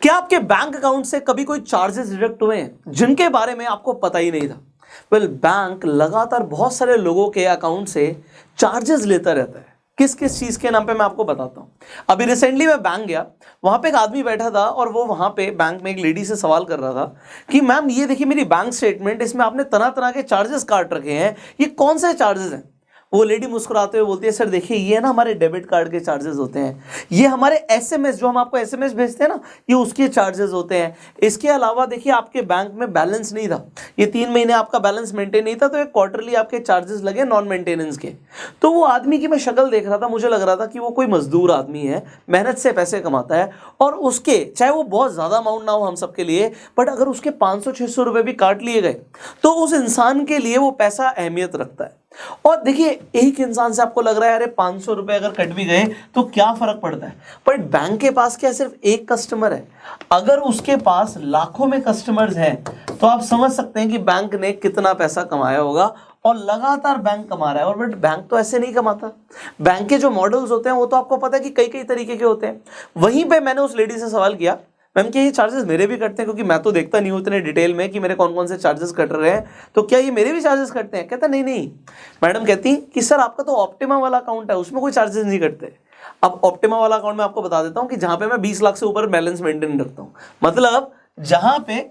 क्या आपके bank account से कभी कोई चार्जेस डिडक्ट हुए हैं जिनके बारे में आपको पता ही नहीं था? बैंक लगातार बहुत सारे लोगों के अकाउंट से चार्जेस लेता रहता है। किस किस चीज के नाम पे मैं आपको बताता हूं। अभी रिसेंटली मैं बैंक गया, वहां पे एक आदमी बैठा था और वो वहां पे बैंक में एक लेडी से सवाल कर रहा था कि मैम ये देखिए मेरी बैंक स्टेटमेंट, इसमें आपने तरह तरह के चार्जेस काट रखे हैं, ये कौन से चार्जेस हैं? वो लेडी मुस्कुराते हुए बोलती है, सर देखिए ये ना हमारे डेबिट कार्ड के चार्जेस होते हैं, ये हमारे एसएमएस जो हम आपको एसएमएस भेजते हैं ना, ये उसके चार्जेस होते हैं। इसके अलावा देखिए आपके बैंक में बैलेंस नहीं था, ये 3 महीने आपका बैलेंस मेंटेन नहीं था, तो एक क्वार्टरली आपके चार्जेस लगे नॉन मेंटेनेंस के। तो वो आदमी की मैं शक्ल देख रहा था, मुझे लग रहा था कि वो कोई मजदूर आदमी है, मेहनत से पैसे कमाता है, और उसके चाहे वो बहुत ज़्यादा अमाउंट ना हो हम सबके लिए, बट अगर उसके 500-600 रुपये भी काट लिए गए तो उस इंसान के लिए वो पैसा अहमियत रखता है। और देखिए एक इंसान से आपको लग रहा है अरे 500 रुपए अगर कट भी गए तो क्या फर्क पड़ता है, पर बैंक के पास क्या सिर्फ एक कस्टमर है? अगर उसके पास लाखों में कस्टमर्स हैं तो आप समझ सकते हैं कि बैंक ने कितना पैसा कमाया होगा। और लगातार बैंक कमा रहा है। और बट बैंक तो ऐसे नहीं कमाता। बैंक के जो मॉडल्स होते हैं वो तो आपको पता है कि कई कई तरीके के होते हैं। वहीं पे मैंने उस लेडी से सवाल किया, मैम क्या ये चार्जेस मेरे भी कटते हैं? क्योंकि मैं तो देखता नहीं हूँ इतने डिटेल में कि मेरे कौन कौन से चार्जेस कट रहे हैं, तो क्या ये मेरे भी चार्जेस कटते हैं? कहता नहीं नहीं। मैडम कहती कि सर आपका तो ऑप्टिमा वाला अकाउंट है, उसमें कोई चार्जेस नहीं कटते। अब ऑप्टिमा वाला अकाउंट मैं आपको बता देता हूँ कि जहाँ पे मैं 20 लाख से ऊपर बैलेंस मेंटेन रखता हूँ, मतलब जहाँ पे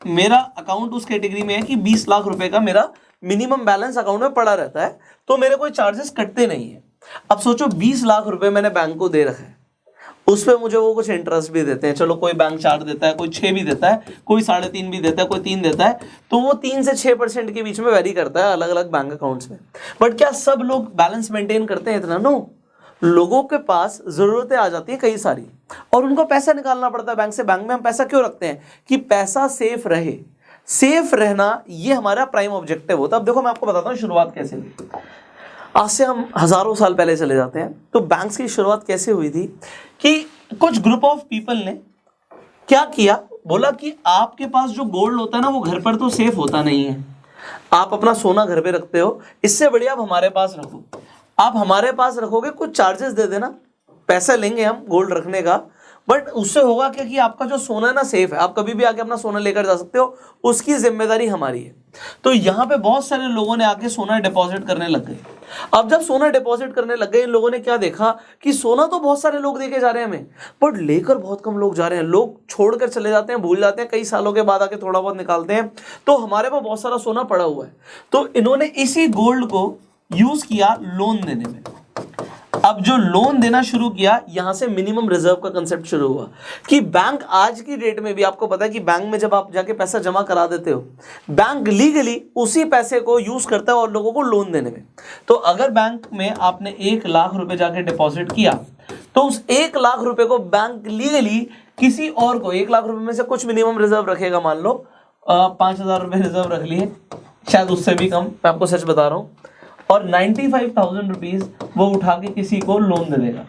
मेरा अकाउंट उस कैटेगरी में है कि 20 लाख रुपए का मेरा मिनिमम बैलेंस अकाउंट में पड़ा रहता है, तो मेरे कोई चार्जेस कटते नहीं है। अब सोचो 20 लाख रुपए मैंने बैंक को दे रखा है, उस पर मुझे वो कुछ इंटरेस्ट भी देते हैं। चलो कोई बैंक 4 देता है, कोई 6 भी देता है, कोई 3.5 भी देता है, कोई 3 देता है, तो वो 3 से 6% के बीच में वेरी करता है अलग अलग बैंक अकाउंट्स में। बट क्या सब लोग बैलेंस मेंटेन करते हैं इतना? नो। लोगों के पास जरूरतें आ जाती हैं कई सारी, और उनको पैसा निकालना पड़ता है बैंक से। बैंक में हम पैसा क्यों रखते हैं? कि पैसा सेफ रहे। सेफ रहना ये हमारा प्राइम ऑब्जेक्टिव होता है। अब देखो मैं आपको बताता हूँ शुरुआत कैसे हुई। आज से हम हजारों साल पहले चले जाते हैं, तो बैंक्स की शुरुआत कैसे हुई थी कि कुछ ग्रुप ऑफ पीपल ने क्या किया, बोला कि आपके पास जो गोल्ड होता है ना वो घर पर तो सेफ होता नहीं है, आप अपना सोना घर पे रखते हो, इससे बढ़िया आप हमारे पास रखो। आप हमारे पास रखोगे, कुछ चार्जेस दे देना, पैसा लेंगे हम गोल्ड रखने का, बट उससे होगा क्या कि आपका जो सोना है ना सेफ है, आप कभी भी आके अपना सोना लेकर जा सकते हो, उसकी जिम्मेदारी हमारी है। तो यहाँ पे बहुत सारे लोगों ने आके सोना डिपॉजिट करने लग गए। अब जब सोना डिपॉजिट करने लग गए, इन लोगों ने क्या देखा कि सोना तो बहुत सारे लोग देके जा रहे हैं हमें, बट लेकर बहुत कम लोग जा रहे हैं। लोग छोड़कर चले जाते हैं, भूल जाते हैं, कई सालों के बाद आके थोड़ा बहुत निकालते हैं, तो हमारे पास बहुत सारा सोना पड़ा हुआ है। तो इन्होंने इसी गोल्ड को यूज किया लोन देने में। अब जो लोन देना शुरू किया, यहां से मिनिमम रिजर्व का कंसेप्ट शुरू हुआ कि बैंक आज की डेट में भी आपको पता है कि बैंक में जब आप जाके पैसा जमा करा देते हो, बैंक लीगली उसी पैसे को यूज करता है और लोगों को लोन देने में। तो अगर बैंक में आपने 1 लाख रुपए जाके डिपॉजिट किया, तो उस 1 लाख रुपए को बैंक लीगली किसी और को 1 लाख रुपए में से कुछ मिनिमम रिजर्व रखेगा, मान लो 5,000 रुपए रिजर्व रख लिए, शायद उससे भी कम, मैं आपको सच बता रहा हूं, और 95,000 रुपीज वो उठा के किसी को लोन दे देगा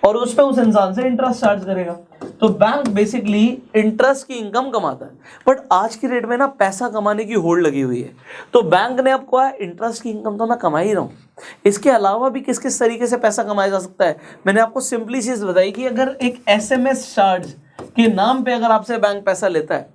और उस पर उस इंसान से इंटरेस्ट चार्ज करेगा। तो बैंक बेसिकली इंटरेस्ट की इनकम कमाता है। बट आज की रेट में ना पैसा कमाने की होड़ लगी हुई है, तो बैंक ने अब कहा इंटरेस्ट की इनकम तो मैं कमा ही रहा हूँ, इसके अलावा भी किस किस तरीके से पैसा कमाया जा सकता है। मैंने आपको सिंपली चीज बताई कि अगर एक एसएमएस चार्ज के नाम पे अगर आपसे बैंक पैसा लेता है,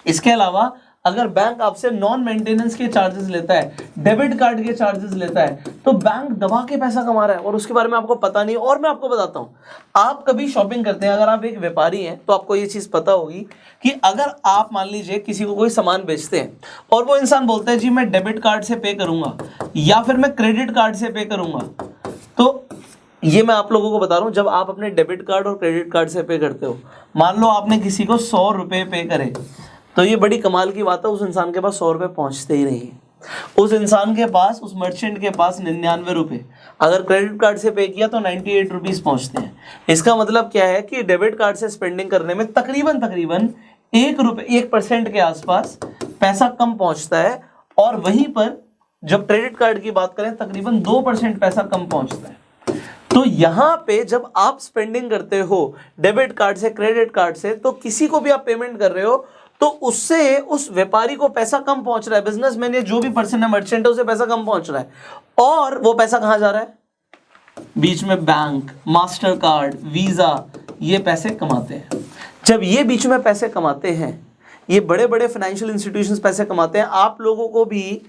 इसके अलावा अगर बैंक आपसे नॉन मेंटेनेंस के चार्जेस लेता है, डेबिट कार्ड के चार्जेस लेता है, तो बैंक दबा के पैसा कमा रहा है और उसके बारे में आपको पता नहीं। और मैं आपको बताता हूं, आप कभी शॉपिंग करते हैं, अगर आप एक व्यापारी हैं तो आपको ये चीज पता होगी कि अगर आप मान लीजिए किसी को कोई सामान बेचते हैं और वो इंसान बोलता है जी मैं डेबिट कार्ड से पे करूंगा या फिर मैं क्रेडिट कार्ड से पे करूंगा, तो ये मैं आप लोगों को बता रहा हूं, जब आप अपने डेबिट कार्ड और क्रेडिट कार्ड से पे करते हो, मान लो आपने किसी को 100 रुपए पे करे, तो ये बड़ी कमाल की बात है, उस इंसान के पास 100 रुपए पहुंचते ही नहीं है। उस इंसान के पास, उस मर्चेंट के पास 99 रुपए, अगर क्रेडिट कार्ड से पे किया तो 98 रुपीज पहुंचते हैं। इसका मतलब क्या है कि डेबिट कार्ड से स्पेंडिंग करने में तकरीबन 1% के आसपास पैसा कम पहुंचता है, और वहीं पर जब क्रेडिट कार्ड की बात करें तकरीबन 2% पैसा कम पहुंचता है। तो यहां पे जब आप स्पेंडिंग करते हो डेबिट कार्ड से, क्रेडिट कार्ड से, तो किसी को भी आप पेमेंट कर रहे हो तो उससे उस व्यापारी को पैसा कम पहुंच रहा है, बिजनेसमैन या जो भी पर्सन है, मर्चेंट है, उसे पैसा कम पहुंच रहा है। और वो पैसा कहां जा रहा है? बीच में बैंक, मास्टर कार्ड, वीजा, ये पैसे कमाते हैं। जब ये बीच में पैसे कमाते हैं, ये बड़े बड़े फाइनेंशियल इंस्टीट्यूशंस पैसे कमाते हैं, आप लोगों को भी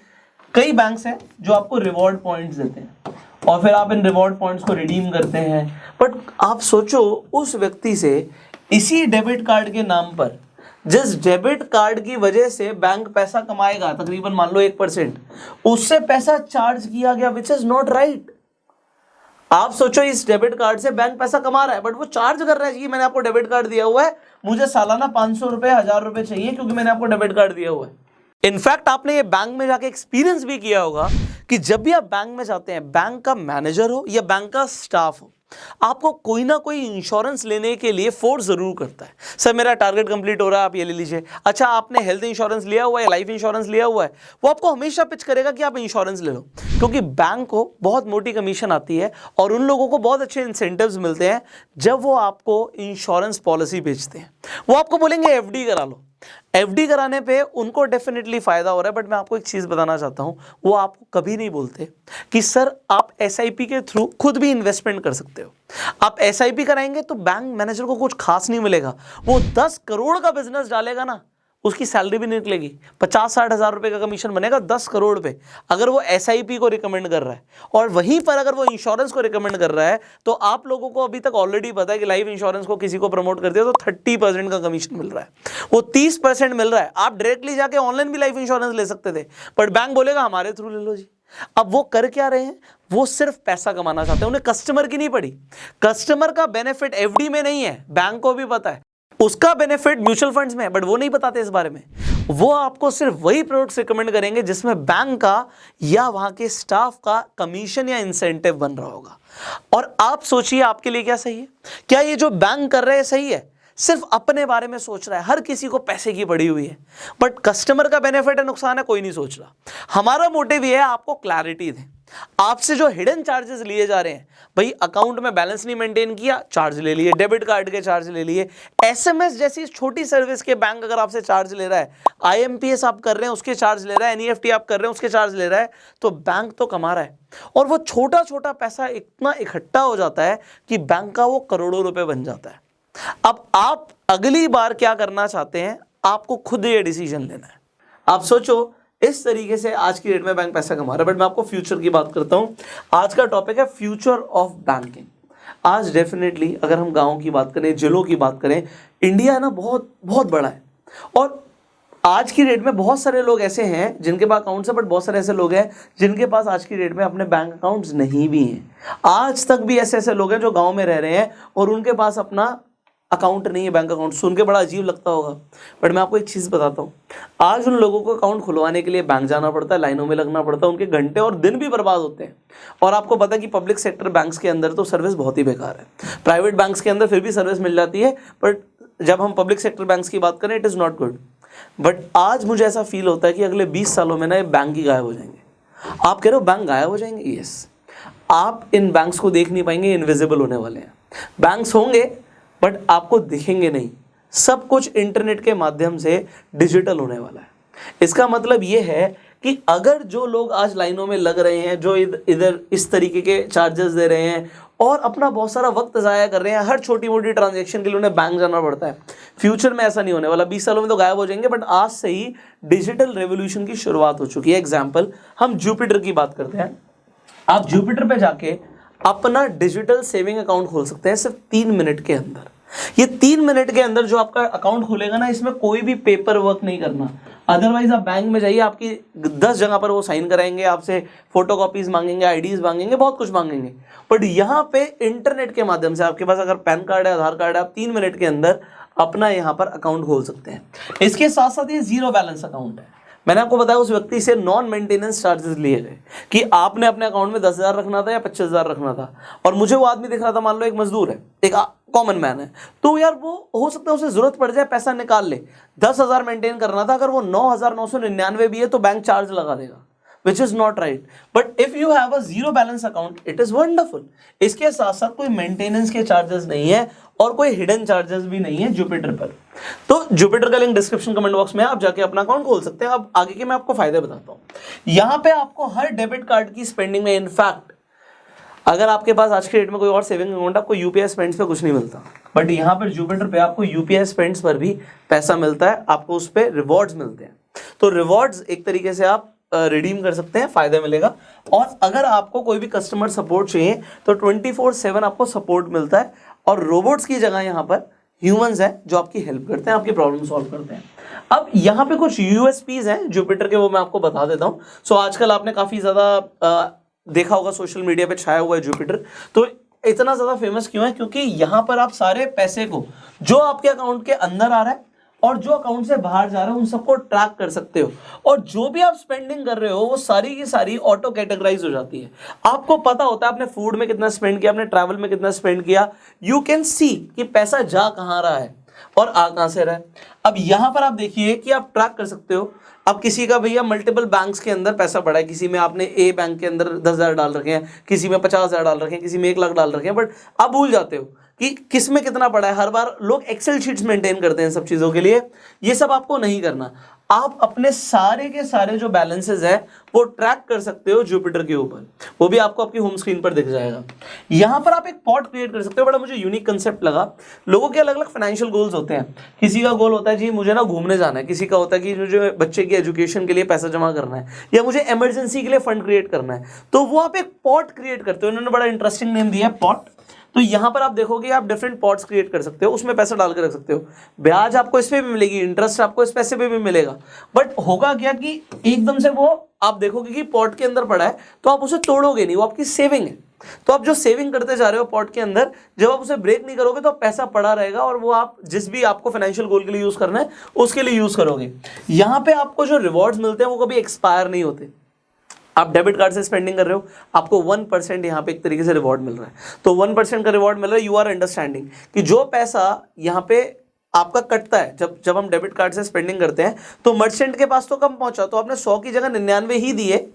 कई बैंक्स हैं जो आपको रिवॉर्ड पॉइंट्स देते हैं और फिर आप इन रिवॉर्ड पॉइंट्स को रिडीम करते हैं। बट आप सोचो उस व्यक्ति से इसी डेबिट कार्ड के नाम पर, जिस डेबिट कार्ड की वजह से बैंक पैसा कमाएगा तकरीबन मान लो 1%, उससे पैसा चार्ज किया गया, विच इज नॉट राइट। आप सोचो इस डेबिट कार्ड से बैंक पैसा कमा रहा है बट वो चार्ज कर रहा है कि मैंने आपको डेबिट कार्ड दिया हुआ है, मुझे सालाना 500 रुपए 1000 रुपए चाहिए क्योंकि मैंने आपको डेबिट कार्ड दिया हुआ है। इनफैक्ट आपने ये बैंक में जाके एक्सपीरियंस भी किया होगा कि जब भी आप बैंक में जाते हैं, बैंक का मैनेजर हो या बैंक का स्टाफ हो, आपको कोई ना कोई इंश्योरेंस लेने के लिए फोर्स जरूर करता है। सर मेरा टारगेट कंप्लीट हो रहा है, आप ये ले लीजिए। अच्छा आपने हेल्थ इंश्योरेंस लिया हुआ है, लाइफ इंश्योरेंस लिया हुआ है, वो आपको हमेशा पिच करेगा कि आप इंश्योरेंस ले लो, क्योंकि बैंक को बहुत मोटी कमीशन आती है और उन लोगों को बहुत अच्छे इंसेंटिव्स मिलते हैं जब वो आपको इंश्योरेंस पॉलिसी बेचते हैं। वो आपको बोलेंगे एफडी करा लो, एफडी कराने पे उनको डेफिनेटली फायदा हो रहा है, बट मैं आपको एक चीज बताना चाहता हूं, वो आपको कभी नहीं बोलते कि सर आप एसआईपी के थ्रू खुद भी इन्वेस्टमेंट कर सकते हो। आप एसआईपी कराएंगे तो बैंक मैनेजर को कुछ खास नहीं मिलेगा, वो 10 करोड़ का बिजनेस डालेगा ना, उसकी सैलरी भी नहीं निकलेगी, 50-60 हज़ार रुपए का कमीशन बनेगा 10 करोड़ पे, अगर वो एसआईपी को रिकमेंड कर रहा है। और वहीं पर अगर वो इंश्योरेंस को रिकमेंड कर रहा है तो आप लोगों को अभी तक ऑलरेडी पता है कि लाइफ इंश्योरेंस को किसी को प्रमोट कर दिया तो 30% का कमीशन मिल रहा है, वो 30% मिल रहा है। आप डायरेक्टली जाके ऑनलाइन भी लाइफ इंश्योरेंस ले सकते थे, बट बैंक बोलेगा हमारे थ्रू ले लो जी। अब वो कर क्या रहे हैं, वो सिर्फ पैसा कमाना चाहते हैं, उन्हें कस्टमर की नहीं पड़ी। कस्टमर का बेनिफिट एफडी में नहीं है, बैंक को भी पता है, उसका बेनिफिट म्यूचुअल फंड्स में है, बट वो नहीं बताते इस बारे में। वो आपको सिर्फ वही प्रोडक्ट्स रिकमेंड करेंगे जिसमें बैंक का या वहां के स्टाफ का कमीशन या इंसेंटिव बन रहा होगा। और आप सोचिए आपके लिए क्या सही है? क्या ये जो बैंक कर रहे हैं सही है? सिर्फ अपने बारे में सोच रहा है, हर किसी को पैसे की पड़ी हुई है, बट कस्टमर का बेनिफिट है नुकसान है कोई नहीं सोच रहा। हमारा मोटिव ये है आपको क्लैरिटी दें। आपसे जो हिडन चार्जेस लिए जा रहे हैं, भाई अकाउंट में बैलेंस नहीं मेंटेन किया, चार्ज ले लिए, डेबिट कार्ड के चार्ज ले लिए, एसएमएस जैसी छोटी सर्विस के बैंक अगर आपसे चार्ज ले रहा है, आईएमपीएस आप कर रहे हैं उसके चार्ज ले रहा है, एनईएफटी आप कर रहे हैं उसके चार्ज ले रहा है, तो बैंक तो कमा रहा है। और वो छोटा छोटा पैसा इतना इकट्ठा हो जाता है कि बैंक का वो करोड़ों रुपए बन जाता है। अब आप अगली बार क्या करना चाहते हैं, आपको खुद ये डिसीजन लेना है। आप सोचो इस तरीके से आज की डेट में बैंक पैसा कमा रहा है, बट मैं आपको फ्यूचर की बात करता हूं। आज का टॉपिक है फ्यूचर ऑफ बैंकिंग। आज डेफिनेटली अगर हम गांवों की बात करें, जिलों की बात करें, इंडिया ना बहुत बहुत बड़ा है और आज की डेट में बहुत सारे लोग ऐसे हैं जिनके पास अकाउंट्स है, बट बहुत सारे ऐसे लोग हैं जिनके पास आज की डेट में अपने बैंक अकाउंट्स नहीं भी हैं। आज तक भी ऐसे ऐसे लोग हैं जो गाँव में रह रहे हैं और उनके पास अपना अकाउंट नहीं है, बैंक अकाउंट। सुन के बड़ा अजीब लगता होगा, बट मैं आपको एक चीज़ बताता हूँ, आज उन लोगों को अकाउंट खुलवाने के लिए बैंक जाना पड़ता है, लाइनों में लगना पड़ता है, उनके घंटे और दिन भी बर्बाद होते हैं। और आपको पता है कि पब्लिक सेक्टर बैंक्स के अंदर तो सर्विस बहुत ही बेकार है, प्राइवेट बैंक्स के अंदर फिर भी सर्विस मिल जाती है, बट जब हम पब्लिक सेक्टर बैंक्स की बात करें it is not good. But आज मुझे ऐसा फील होता है कि अगले 20 सालों में ना ये बैंक ही गायब हो जाएंगे। आप कह रहे हो बैंक गायब हो जाएंगे? यस, आप इन बैंक्स को देख नहीं पाएंगे, इनविजिबल होने वाले हैं। बैंक्स होंगे बट आपको दिखेंगे नहीं, सब कुछ इंटरनेट के माध्यम से डिजिटल होने वाला है। इसका मतलब ये है कि अगर जो लोग आज लाइनों में लग रहे हैं, जो इधर इस तरीके के चार्जेस दे रहे हैं और अपना बहुत सारा वक्त ज़ाया कर रहे हैं, हर छोटी मोटी ट्रांजैक्शन के लिए उन्हें बैंक जाना पड़ता है, फ्यूचर में ऐसा नहीं होने वाला। 20 सालों में तो गायब हो जाएंगे, बट आज से ही डिजिटल रेवोल्यूशन की शुरुआत हो चुकी है। एग्जाम्पल, हम जुपिटर की बात करते हैं। आप जुपिटर पे जाके अपना डिजिटल सेविंग अकाउंट खोल सकते हैं सिर्फ 3 मिनट के अंदर। ये 3 मिनट के अंदर जो आपका अकाउंट खुलेगा ना, इसमें कोई भी पेपर वर्क नहीं करना। अदरवाइज आप बैंक में जाइए, आपकी 10 जगह पर वो साइन कराएंगे, आपसे फोटो कॉपीज मांगेंगे, आईडीज मांगेंगे, बहुत कुछ मांगेंगे। बट यहाँ पे इंटरनेट के माध्यम से आपके पास अगर पैन कार्ड है, आधार कार्ड है, आप 3 मिनट के अंदर अपना यहाँ पर अकाउंट खोल सकते हैं। इसके साथ साथ ये जीरो बैलेंस अकाउंट है। मैंने आपको बताया उस व्यक्ति से नॉन मेंटेनेंस चार्जेस लिए गए कि आपने अपने अकाउंट में 10,000 रखना था या 25,000 रखना था, और मुझे वो आदमी दिख रहा था, मान लो एक मजदूर है, एक कॉमन मैन है, तो यार वो हो सकता है उसे जरूरत पड़ जाए, पैसा निकाल ले, 10,000 मेंटेन करना था, अगर वो 9,999 भी है तो बैंक चार्ज लगा देगा, which is not right. But if you have a zero balance account, it is wonderful. इसके साथ साथ कोई मेंटेनेंस के चार्जेस नहीं है और कोई हिडन चार्जेस भी नहीं है जुपिटर पर। तो जुपिटर का लिंक डिस्क्रिप्शन कमेंट बॉक्स में, आप जाके अपना अकाउंट खोल सकते हैं। अब आगे के मैं आपको फायदे बताता हूँ। यहाँ पे आपको हर डेबिट कार्ड की स्पेंडिंग में, इनफैक्ट अगर आपके पास आज के डेट में कोई और सेविंग अकाउंट, आपको यूपीआई स्पेंड्स पे कुछ नहीं मिलता, बट यहाँ पर जुपिटर पे आपको यूपीआई स्पेंड्स पर भी पैसा मिलता है, आपको उस पर रिवॉर्ड्स मिलते हैं। तो रिवॉर्ड्स एक तरीके से आप रिडीम कर सकते हैं, फायदा मिलेगा। और अगर आपको कोई भी कस्टमर सपोर्ट चाहिए तो 24/7 आपको सपोर्ट मिलता है, और रोबोट्स की जगह यहाँ पर ह्यूमंस हैं जो आपकी हेल्प करते हैं, आपकी प्रॉब्लम सॉल्व करते हैं। अब यहाँ पे कुछ यूएसपीज हैं जुपिटर के, वो मैं आपको बता देता हूँ। सो आजकल आपने काफ़ी ज़्यादा देखा होगा, सोशल मीडिया पे छाया हुआ है जुपिटर। तो इतना ज़्यादा फेमस क्यों है? क्योंकि यहाँ पर आप सारे पैसे को जो आपके अकाउंट के अंदर आ रहा है और जो अकाउंट से बाहर जा रहा है उन सबको ट्रैक कर सकते हो, और जो भी आप स्पेंडिंग कर रहे हो वो सारी की सारी ऑटो कैटेगराइज हो जाती है। आपको पता होता है आपने फूड में कितना स्पेंड किया, आपने ट्रैवल में कितना स्पेंड किया। यू कैन सी कि पैसा जा कहाँ रहा है और आ कहाँ से रहा है। अब यहाँ पर आप देखिए कि आप ट्रैक कर सकते हो। अब किसी का भैया मल्टीपल बैंक्स के अंदर पैसा पड़ा है, किसी में आपने ए बैंक के अंदर 10,000 डाल रखे हैं, किसी में 50,000 डाल रखे हैं, किसी में 1 लाख डाल रखे हैं, बट आप भूल जाते हो कि किस में कितना पड़ा है। हर बार लोग एक्सेल शीट्स मेंटेन करते हैं सब चीज़ों के लिए, ये सब आपको नहीं करना। आप अपने सारे के सारे जो बैलेंसेस है वो ट्रैक कर सकते हो जुपिटर के ऊपर, वो भी आपको आपकी होम स्क्रीन पर दिख जाएगा। यहाँ पर आप एक पॉट क्रिएट कर सकते हो, बड़ा मुझे यूनिक कंसेप्ट लगा। लोगों के अलग अलग फाइनेंशियल गोल्स होते हैं। किसी का गोल होता है जी मुझे ना घूमने जाना है, किसी का होता है कि मुझे बच्चे की एजुकेशन के लिए पैसा जमा करना है, या मुझे इमरजेंसी के लिए फंड क्रिएट करना है। तो वो आप एक पॉट क्रिएट करते हो, इन्होंने बड़ा इंटरेस्टिंग नेम दिया है पॉट। तो यहाँ पर आप देखोगे आप डिफरेंट पॉट्स क्रिएट कर सकते हो, उसमें पैसा डाल के रख सकते हो। ब्याज आपको इस पे भी मिलेगी, इंटरेस्ट आपको इस पैसे पे भी मिलेगा। बट होगा क्या कि एकदम से वो आप देखोगे कि पॉट के अंदर पड़ा है तो आप उसे तोड़ोगे नहीं, वो आपकी सेविंग है। तो आप जो सेविंग करते जा रहे हो पॉट के अंदर, जब आप उसे ब्रेक नहीं करोगे तो पैसा पड़ा रहेगा, और वो आप जिस भी आपको फाइनेंशियल गोल के लिए यूज करना है उसके लिए यूज करोगे। यहाँ पे आपको जो रिवॉर्ड्स मिलते हैं वो कभी एक्सपायर नहीं होते। आप डेबिट कार्ड से स्पेंडिंग कर रहे हो, आपको 1% यहाँ पे एक तरीके से रिवॉर्ड मिल रहा है। तो 1% का रिवॉर्ड मिल रहा है, यू आर अंडरस्टैंडिंग कि जो पैसा यहाँ पे आपका कटता है जब हम डेबिट कार्ड से स्पेंडिंग करते हैं तो मर्चेंट के पास तो कम पहुंचा, तो आपने 100 की जगह 99 ही दिए,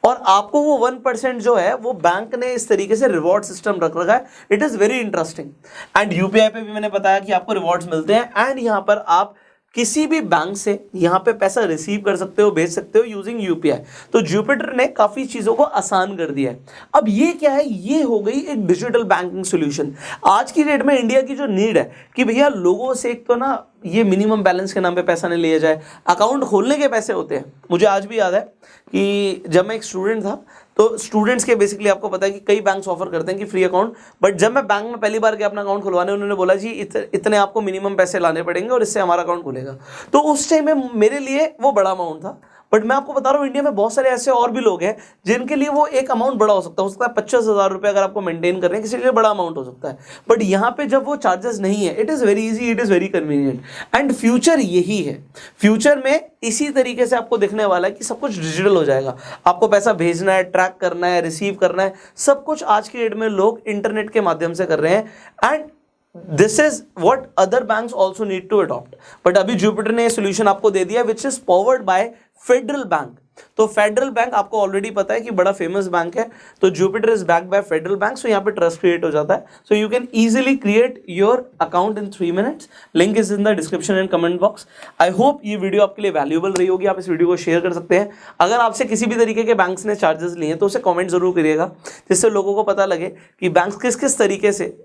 और आपको वो 1% जो है वो बैंक ने इस तरीके से रिवॉर्ड सिस्टम रख रखा है। It is very interesting. And UPI पे भी मैंने बताया कि आपको रिवॉर्ड्स मिलते हैं, एंड यहाँ पर आप किसी भी बैंक से यहाँ पे पैसा रिसीव कर सकते हो, भेज सकते हो यूजिंग यूपीआई। तो जुपिटर ने काफ़ी चीज़ों को आसान कर दिया है। अब ये क्या है? ये हो गई एक डिजिटल बैंकिंग सॉल्यूशन। आज की डेट में इंडिया की जो नीड है कि भैया लोगों से एक तो ना ये मिनिमम बैलेंस के नाम पे पैसा नहीं लिया जाए, अकाउंट खोलने के पैसे होते हैं। मुझे आज भी याद है कि जब मैं एक स्टूडेंट था तो स्टूडेंट्स के बेसिकली आपको पता है कि कई बैंक्स ऑफर करते हैं कि फ्री अकाउंट, बट जब मैं बैंक में पहली बार गया अपना अकाउंट खुलवाने, उन्होंने बोला जी इतने आपको मिनिमम पैसे लाने पड़ेंगे और इससे हमारा अकाउंट खुलेगा। तो उस टाइम में मेरे लिए वो बड़ा अमाउंट था। बट मैं आपको बता रहा हूँ इंडिया में बहुत सारे ऐसे और भी लोग हैं जिनके लिए वो एक अमाउंट बड़ा हो सकता है 25,000 रुपये अगर आपको मेंटेन कर रहे हैं, किसी के लिए बड़ा अमाउंट हो सकता है। बट यहाँ पे जब वो चार्जेस नहीं है, it is very easy, it is very convenient, and future यही है। फ्यूचर में इसी तरीके से आपको दिखने वाला है कि सब कुछ डिजिटल हो जाएगा। आपको पैसा भेजना है, ट्रैक करना है, रिसीव करना है, सब कुछ आज की डेट में लोग इंटरनेट के माध्यम से कर रहे हैं। And this is what other banks also need to adopt. But अभी जुपिटर ने सोल्यूशन आपको दे दिया which is powered by Federal Bank. तो फेडरल बैंक आपको ऑलरेडी पता है कि बड़ा फेमस बैंक है, तो Jupiter is backed by Federal Bank, so यहाँ पे ट्रस्ट क्रिएट हो जाता है। So you can easily create your account in 3 minutes। Link is in the description and comment box. I hope ये वीडियो आपके लिए वैल्यूएबल रही होगी, आप इस वीडियो को शेयर कर सकते हैं। अगर आपसे किसी भी तरीके के बैंक्स ने चार्जेस लिए हैं तो उसे कॉमेंट जरूर करिएगा, जिससे लोगों को पता लगे कि बैंक किस किस तरीके से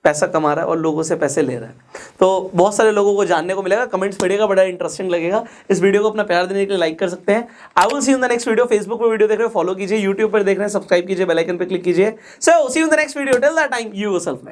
पैसा कमा रहा है और लोगों से पैसे ले रहा है। तो बहुत सारे लोगों को जानने को मिलेगा, कमेंट्स पढ़िएगा, बड़ा इंटरेस्टिंग लगेगा। इस वीडियो को अपना प्यार देने के लिए लाइक कर सकते हैं। I will see you in the next video. Facebook पर वीडियो देख रहे हो फॉलो कीजिए, यूट्यूब पर देख रहे हैं सब्सक्राइब कीजिए, बेल आइकन पर क्लिक कीजिए। So see you in the next video. Till that time you yourself.